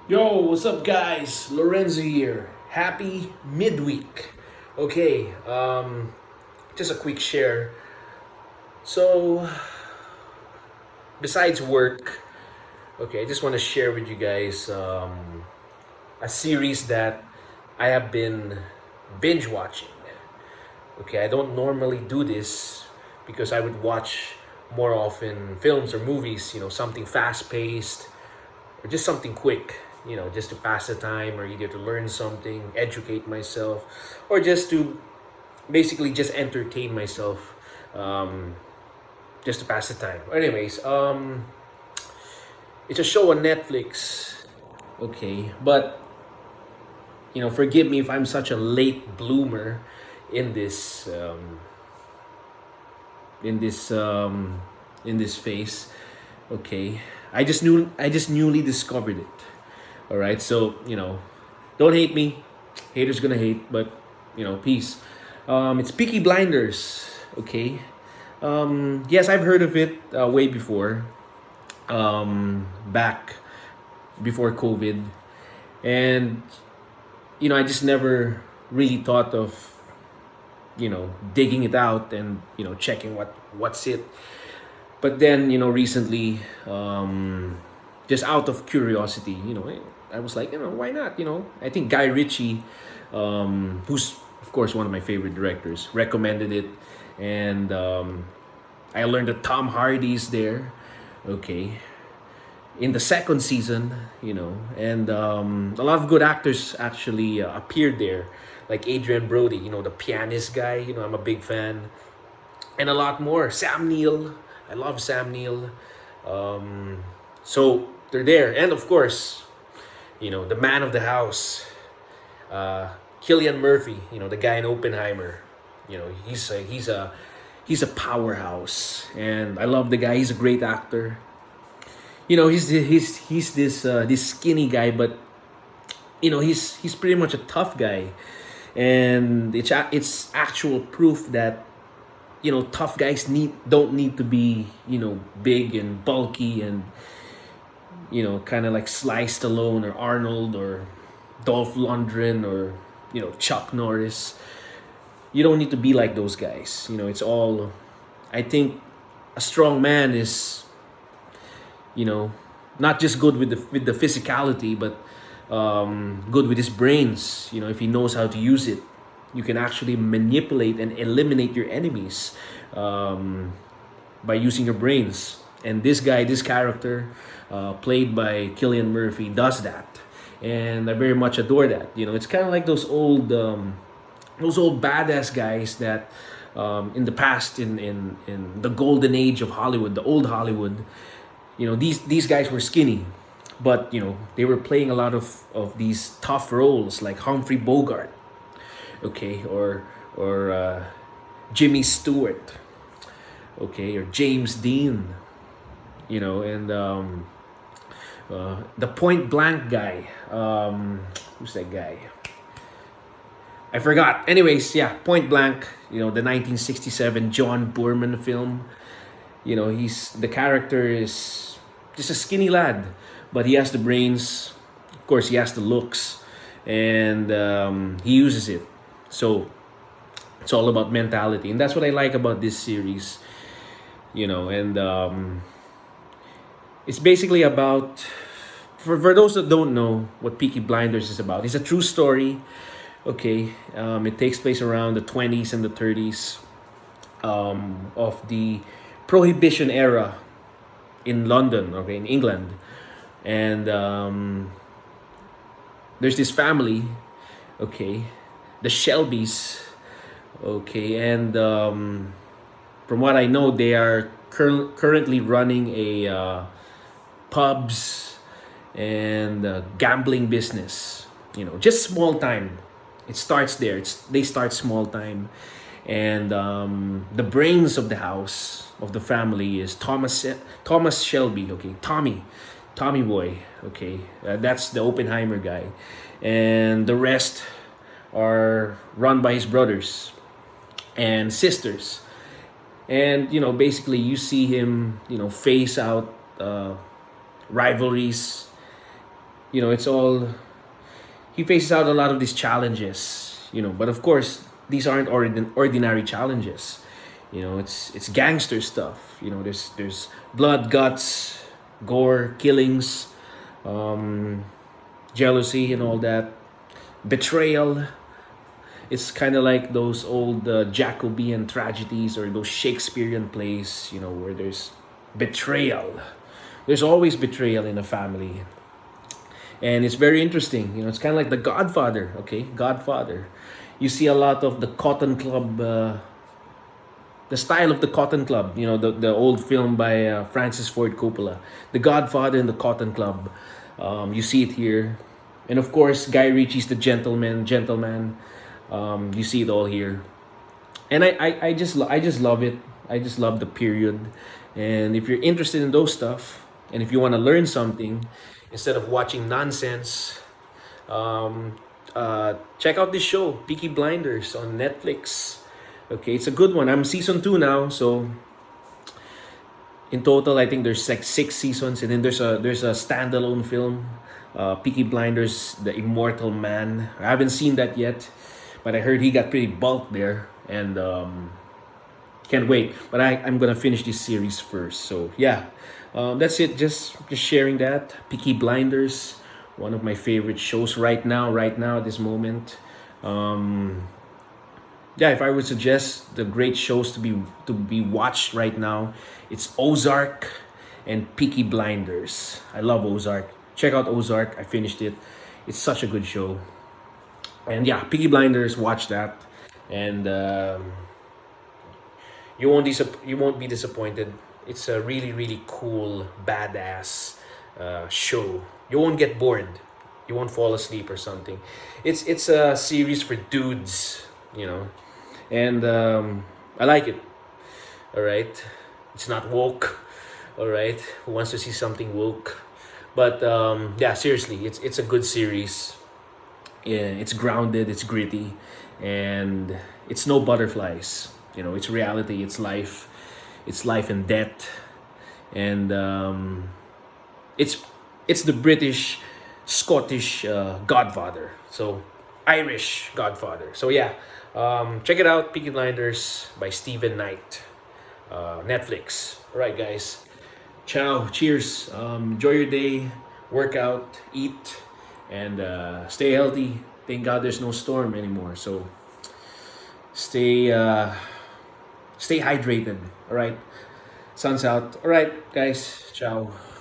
Yo, what's up, guys? Lorenzo here. Happy midweek. Okay, just a quick share. So, besides work, okay, I just want to share with you guys a series that I have been binge watching. Okay, I don't normally do this because I would watch more often films or movies, something fast paced or just something quick, just to pass the time or either to learn something, educate myself, or just to basically just entertain myself, um, just to pass the time. Anyways, it's a show on Netflix, okay, but forgive me if I'm such a late bloomer in this in this um, in this phase. Okay, I just newly discovered it. All right, so don't hate me. Haters gonna hate, but peace. It's Peaky Blinders. Okay. Yes, I've heard of it way before. Back before COVID, and I just never really thought of digging it out and checking what's it. But then recently, just out of curiosity, I was like, why not? I think Guy Ritchie, who's of course one of my favorite directors, recommended it, and I learned that Tom Hardy's there. Okay, in the second season, and a lot of good actors actually appeared there, like Adrian Brody, the pianist guy. I'm a big fan, and a lot more. Sam Neill, I love Sam Neill. So they're there, and of course, the man of the house, Killian Murphy. The guy in Oppenheimer. He's a powerhouse, and I love the guy. He's a great actor. He's this skinny guy, but he's pretty much a tough guy, and it's actual proof that tough guys don't need to be big and bulky and kind of like Sly Stallone or Arnold or Dolph Lundgren or Chuck Norris. You don't need to be like those guys. It's all. I think a strong man is not just good with the physicality, but good with his brains. If he knows how to use it, you can actually manipulate and eliminate your enemies by using your brains. And this character, played by Killian Murphy, does that, and I very much adore that. It's kind of like those old badass guys that in the past, in the golden age of Hollywood, the old Hollywood. These guys were skinny, but they were playing a lot of these tough roles like Humphrey Bogart, okay, or Jimmy Stewart, okay, or James Dean, and the Point Blank guy. Who's that guy? I forgot. Anyways, yeah, Point Blank. The 1967 John Boorman film. He's the character is just a skinny lad, but he has the brains. Of course, he has the looks, and he uses it. So it's all about mentality, and that's what I like about this series. And it's basically about, for those that don't know what Peaky Blinders is about. It's a true story. Okay, it takes place around the 20s and the 30s of the Prohibition era in London, okay, in England, and there's this family, okay, the Shelbys, okay, and from what I know, they are currently running a pubs and gambling business. Just small time. It starts there. They start small time, and the brains of the house of the family is Thomas Shelby. Okay, Tommy boy. Okay, that's the Oppenheimer guy, and the rest are run by his brothers and sisters. And basically, you see him face out rivalries. it's all, he faces out a lot of these challenges, but of course these aren't ordinary challenges. It's gangster stuff. There's blood, guts, gore, killings, um, jealousy, and all that, betrayal. It's kind of like those old Jacobean tragedies or those Shakespearean plays, where there's betrayal. There's always betrayal in a family. And it's very interesting. It's kind of like The Godfather, okay? Godfather. You see a lot of the Cotton Club, the style of the Cotton Club, the old film by Francis Ford Coppola, The Godfather and the Cotton Club. You see it here. And of course, Guy Ritchie's The Gentleman. You see it all here. And I just love it. I just love the period. And if you're interested in those stuff, and if you want to learn something instead of watching nonsense, check out this show, Peaky Blinders, on Netflix. Okay, it's a good one. I'm season 2 now, so in total, I think there's like 6 seasons, and then there's a standalone film, Peaky Blinders: The Immortal Man. I haven't seen that yet, but I heard he got pretty bulked there, and can't wait. But I'm gonna finish this series first. So yeah, that's it. Just sharing that. Peaky Blinders, one of my favorite shows right now. Right now, at this moment. Yeah, if I would suggest the great shows to be watched right now, it's Ozark and Peaky Blinders. I love Ozark. Check out Ozark. I finished it. It's such a good show. And yeah, Peaky Blinders. Watch that, and you won't be disappointed. It's a really really cool, badass show. You won't get bored. You won't fall asleep or something. It's a series for dudes, and I like it. All right, it's not woke. All right, who wants to see something woke? But yeah, seriously, it's a good series. Yeah, it's grounded, it's gritty, and it's no butterflies. It's reality, it's life and death, and it's the British, Scottish Godfather, so Irish Godfather. So yeah, check it out, Peaky Blinders by Stephen Knight, Netflix. All right, guys. Ciao. Cheers. Enjoy your day. Work out, eat, and stay healthy. Thank God there's no storm anymore. So stay hydrated. All right. Sun's out. All right, guys. Ciao.